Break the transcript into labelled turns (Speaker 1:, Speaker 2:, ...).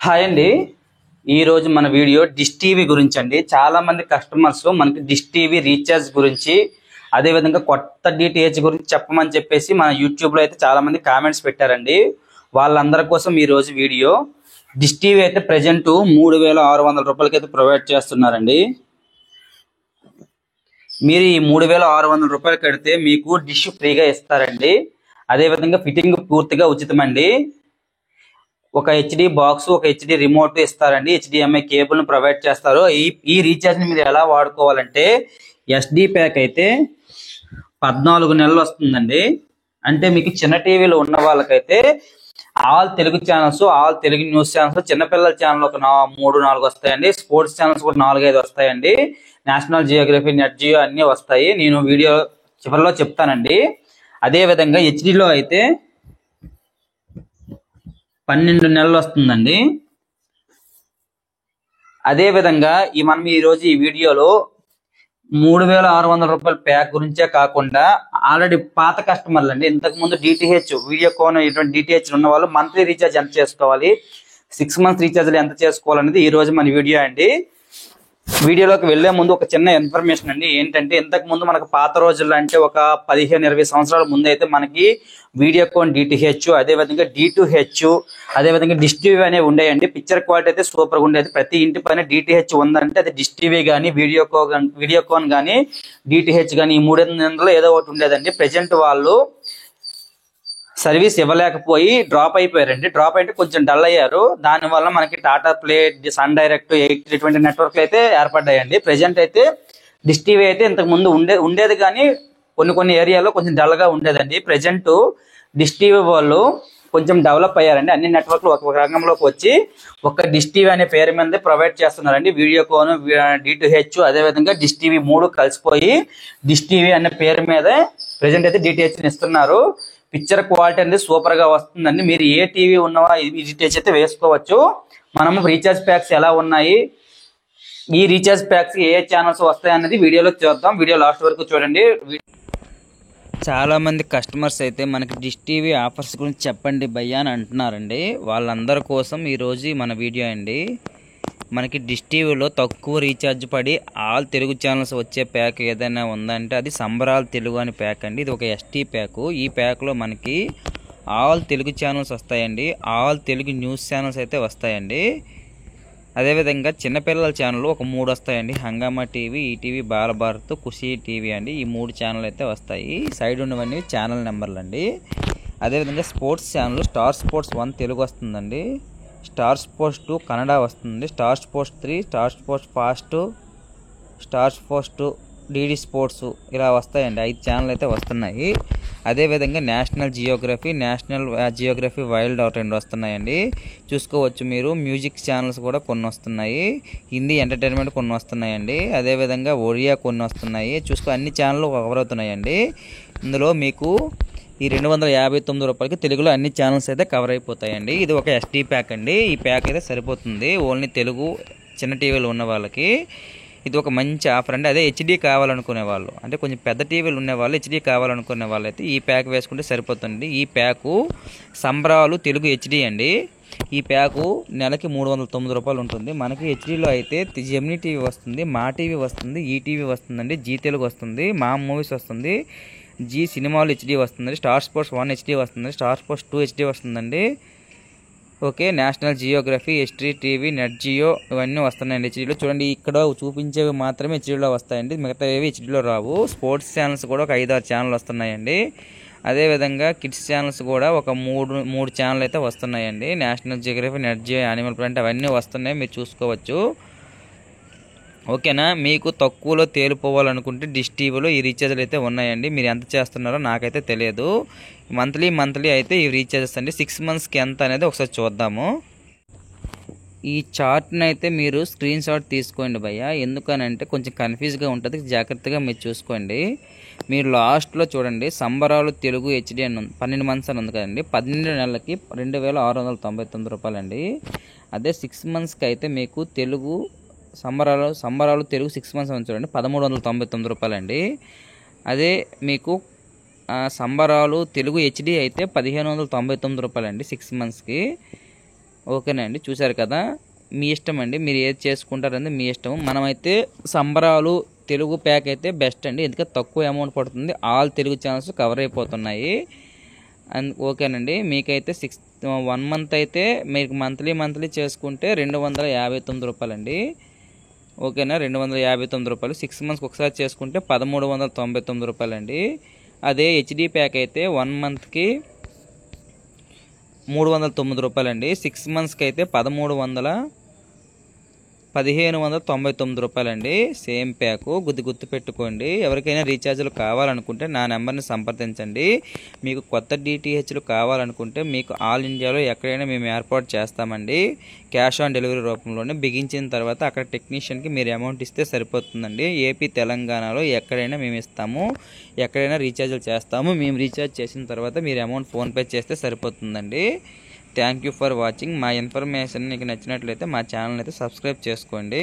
Speaker 1: Hi అండి. ఈరోజు మన వీడియో డిష్ టీవీ గురించి అండి. చాలా మంది కస్టమర్స్ మనకి డిష్ టీవీ రీఛార్జ్ గురించి, అదేవిధంగా కొత్త డిటిహెచ్ గురించి చెప్పమని చెప్పేసి మన యూట్యూబ్లో అయితే చాలా మంది కామెంట్స్ పెట్టారండి. వాళ్ళందరి కోసం ఈరోజు వీడియో. డిష్ టీవీ అయితే ప్రజెంట్ 3600 రూపాయలకి అయితే ప్రొవైడ్ చేస్తున్నారండి. మీరు ఈ 3600 రూపాయలు కడితే మీకు డిష్ ఫ్రీగా ఇస్తారండి. అదేవిధంగా ఫిట్టింగ్ పూర్తిగా ఉచితమండి. ఒక హెచ్డి బాక్స్, ఒక హెచ్డి రిమోట్ ఇస్తారండి. హెచ్డిఎంఐ కేబుల్ ను ప్రొవైడ్ చేస్తారు. ఈ రీఛార్జ్ ని మీరు ఎలా వాడుకోవాలంటే, ఎస్డి ప్యాక్ అయితే 14 నెలలు వస్తుందండి. అంటే మీకు చిన్న టీవీలో ఉన్న వాళ్ళకైతే all Telugu channels, all Telugu news channels, చిన్నపిల్లల ఛానల్ ఒక 3-4 వస్తాయండి. స్పోర్ట్స్ ఛానల్స్ కూడా 4-5 వస్తాయండి. నేషనల్ జియోగ్రఫీ, నెట్ జియో అన్ని వస్తాయి. నేను వీడియో చివరిలో చెప్తానండి. అదే విధంగా హెచ్డిలో అయితే 12 నెలలు వస్తుందండి. అదే విధంగా మనం ఈరోజు ఈ వీడియోలో 3600 రూపాయల ప్యాక్ గురించే కాకుండా, ఆల్రెడీ పాత కస్టమర్లు అండి, ఇంతకు ముందు డిటిహెచ్, వీడియోకాన్ ఇటువంటి డిటిహెచ్ ఉన్న వాళ్ళు మంత్లీ రీఛార్జ్ ఎంత చేసుకోవాలి, 6 మంత్స్ రీఛార్జ్ ఎంత చేసుకోవాలనేది ఈ రోజు మన వీడియో అండి. వీడియోలోకి వెళ్లే ముందు ఒక చిన్న ఇన్ఫర్మేషన్ అండి. ఏంటంటే, ఇంతకు ముందు మనకు పాత రోజుల్లో అంటే ఒక 15-20 సంవత్సరాల ముందు అయితే మనకి వీడియోకాన్ డిటిహెచ్, అదేవిధంగా D2H, అదేవిధంగా డిష్ టీవీ అనేవి ఉండేయండి. పిక్చర్ క్వాలిటీ అయితే సూపర్గా ఉండేది. ప్రతి ఇంటి పైన డిటిహెచ్ ఉందంటే అది డిష్ టీవీ కానీ, వీడియోకాన్ కానీ, డిటిహెచ్ కానీ, ఈ 3 ఏదో ఒకటి ఉండేదండి. ప్రెజెంట్ వాళ్ళు సర్వీస్ ఇవ్వలేకపోయి డ్రాప్ అయిపోయారండి. డ్రాప్ అయితే కొంచెం డల్ అయ్యారు. దానివల్ల మనకి టాటా ప్లే, సన్ డైరెక్ట్, 8 ఇటువంటి నెట్వర్క్లు అయితే ఏర్పడ్డాయండి. ప్రెజెంట్ అయితే డిష్ టీవీ అయితే ఇంతకు ముందు ఉండేది కానీ కొన్ని ఏరియాలో కొంచెం డల్ గా ఉండేదండి. ప్రెజెంట్ డిష్ టీవీ వాళ్ళు కొంచెం డెవలప్ అయ్యారండి. అన్ని నెట్వర్క్లు ఒక రంగంలోకి వచ్చి ఒక డిష్ టీవీ అనే పేరు మీద ప్రొవైడ్ చేస్తున్నారండి. వీడియోకాన్, D2H, అదేవిధంగా డిష్ టీవీ 3 కలిసిపోయి డిష్ టీవీ అనే పేరు మీద ప్రెజెంట్ అయితే డిటిహెచ్ ఇస్తున్నారు. పిక్చర్ క్వాలిటీ అనేది సూపర్ గా వస్తుందండి. మీరు ఏ టీవీ ఉన్నవా ఈ డిటిహెచ్ అయితే వేసుకోవచ్చు. మనము రీఛార్జ్ ప్యాక్స్ ఎలా ఉన్నాయి, ఈ రీఛార్జ్ ప్యాక్స్ ఏ ఛానల్స్ వస్తాయి అన్నది వీడియోలో చూద్దాం. వీడియో లాస్ట్ వరకు చూడండి. చాలా మంది కస్టమర్స్ అయితే మనకి డిష్ టీవీ ఆఫర్స్ గురించి చెప్పండి భయ్యా అని అంటున్నారండి. వాళ్ళందరి కోసం ఈరోజు మన వీడియో అండి. మనకి డిష్ టీవీలో తక్కువ రీఛార్జ్ పడి ఆల్ తెలుగు ఛానల్స్ వచ్చే ప్యాక్ ఏదైనా ఉందంటే అది సంబరాల్ తెలుగు అని ప్యాక్ అండి. ఇది ఒక ఎస్టీ ప్యాక్. ఈ ప్యాక్లో మనకి ఆల్ తెలుగు ఛానల్స్ వస్తాయండి. ఆల్ తెలుగు న్యూస్ ఛానల్స్ అయితే వస్తాయండి. అదేవిధంగా చిన్నపిల్లల ఛానల్ ఒక 3 వస్తాయండి. హంగామా టీవీ, ఈటీవీ, బాలభారత్, ఖుషీ టీవీ అండి. ఈ 3 ఛానల్ అయితే వస్తాయి. సైడ్ ఉన్నవన్నీ ఛానల్ నెంబర్లు అండి. అదేవిధంగా sports channel star Sports 1 Telugu వస్తుందండి. స్టార్ స్పోర్ట్స్ 2 కన్నడ వస్తుంది. Star sports 3, star sports fast, star Sports 2, DD sports ఇలా వస్తాయండి. 5 ఛానల్ అయితే వస్తున్నాయి. అదేవిధంగా నేషనల్ జియోగ్రఫీ వైల్డ్ 2 వస్తున్నాయండి. చూసుకోవచ్చు మీరు. మ్యూజిక్ ఛానల్స్ కూడా కొన్ని వస్తున్నాయి. హిందీ ఎంటర్టైన్మెంట్ కొన్ని వస్తున్నాయండి. అదేవిధంగా ఒరియా కొన్ని వస్తున్నాయి. అన్ని ఛానళ్ళు కవర్ అవుతున్నాయండి. ఇందులో మీకు ఈ 259 రూపాయలకి తెలుగులో అన్ని ఛానల్స్ అయితే కవర్ అయిపోతాయండి. ఇది ఒక ఎస్టీ ప్యాక్ అండి. ఈ ప్యాక్ అయితే సరిపోతుంది ఓన్లీ తెలుగు చిన్న టీవీలు ఉన్న వాళ్ళకి. ఇది ఒక మంచి ఆఫర్ అండి. అదే హెచ్డీ కావాలనుకునే వాళ్ళు, అంటే కొంచెం పెద్ద టీవీలు ఉండేవాళ్ళు, హెచ్డీ కావాలనుకునే వాళ్ళు అయితే ఈ ప్యాక్ వేసుకుంటే సరిపోతుంది. ఈ ప్యాకు సంబరాలు తెలుగు హెచ్డీ అండి. ఈ ప్యాకు నెలకి 309 రూపాయలు ఉంటుంది. మనకి హెచ్డీలో అయితే జెమినీ టీవీ వస్తుంది, మా టీవీ వస్తుంది, ఈటీవీ వస్తుందండి, జీ తెలుగు వస్తుంది, మా మూవీస్ వస్తుంది, జీ సినిమాలు హెచ్డీ వస్తుందండి, స్టార్ స్పోర్ట్స్ 1 హెచ్డీ వస్తుంది, స్టార్ స్పోర్ట్స్ 2 హెచ్డీ వస్తుందండి. Okay, National Geography, History TV, Nat Geo ఇవన్నీ వస్తున్నాయండి హెచ్డీలో. చూడండి, ఇక్కడ చూపించేవి మాత్రమే హెచ్డీలో వస్తాయండి, మిగతా ఏవి హెచ్డీలో రావు. స్పోర్ట్స్ ఛానల్స్ కూడా ఒక 5-6 ఛానల్ వస్తున్నాయండి. అదేవిధంగా కిడ్స్ ఛానల్స్ కూడా ఒక 3 ఛానల్ అయితే వస్తున్నాయండి. National Geography, Nat Geo, Animal Planet అవన్నీ వస్తున్నాయి, మీరు చూసుకోవచ్చు. ఓకేనా. మీకు తక్కువలో తేలిపోవాలనుకుంటే డిష్ టీవీలో ఈ రీఛార్జ్లు అయితే ఉన్నాయండి. మీరు ఎంత చేస్తున్నారో నాకైతే తెలియదు. మంత్లీ అయితే ఈ రీఛార్జెస్ అండి. 6 మంత్స్కి ఎంత అనేది ఒకసారి చూద్దాము. ఈ చార్ట్ని అయితే మీరు స్క్రీన్ షాట్ తీసుకోండి భయ్య. ఎందుకనంటే కొంచెం కన్ఫ్యూజ్గా ఉంటుంది, జాగ్రత్తగా మీరు చూసుకోండి. మీరు లాస్ట్లో చూడండి, సంబరాలు తెలుగు హెచ్డీ అని 12 మంత్స్ అని ఉంది కదండి. 12 నెలలకి 2699 రూపాయలండి. అదే 6 మంత్స్కి అయితే మీకు తెలుగు సంబరాలు తెలుగు 6 మంత్స్ అని చూడండి, 1399 రూపాయలండి. అదే మీకు సంబరాలు తెలుగు హెచ్డీ అయితే 1599 రూపాయలండి 6 మంత్స్కి. ఓకేనండి, చూసారు కదా, మీ ఇష్టం అండి, మీరు ఏది చేసుకుంటారనేది మీ ఇష్టం. మనమైతే సంబరాలు తెలుగు ప్యాక్ అయితే బెస్ట్ అండి, ఎందుకంటే తక్కువ అమౌంట్ పడుతుంది, ఆల్ తెలుగు ఛానల్స్ కవర్ అయిపోతున్నాయి. ఓకేనండి, మీకైతే 1 మంత్ అయితే మీకు మంత్లీ చేసుకుంటే 259 రూపాయలండి. ఓకేనా, 259 రూపాయలు. 6 మంత్స్కి ఒకసారి చేసుకుంటే 1399 రూపాయలండి. అదే హెచ్డి ప్యాక్ అయితే 1 మంత్కి 309 రూపాయలండి. 6 మంత్స్కి అయితే 1599 రూపాయలండి. సేమ్ ప్యాకు, గుర్తు పెట్టుకోండి. ఎవరికైనా రీఛార్జ్లు కావాలనుకుంటే నా నెంబర్ని సంప్రదించండి. మీకు కొత్త డిటిహెచ్లు కావాలనుకుంటే మీకు ఆల్ ఇండియాలో ఎక్కడైనా మేము ఏర్పాటు చేస్తామండి. క్యాష్ ఆన్ డెలివరీ రూపంలోనే. బిగించిన తర్వాత అక్కడ టెక్నీషియన్కి మీరు అమౌంట్ ఇస్తే సరిపోతుందండి. ఏపీ తెలంగాణలో ఎక్కడైనా మేము ఇస్తాము, ఎక్కడైనా రీఛార్జ్లు చేస్తాము. మేము రీఛార్జ్ చేసిన తర్వాత మీరు అమౌంట్ ఫోన్పే చేస్తే సరిపోతుందండి. Thank you for watching. మా ఇన్ఫర్మేషన్ మీకు నచ్చినట్లయితే మా ఛానల్ అయితే సబ్స్క్రైబ్ చేసుకోండి.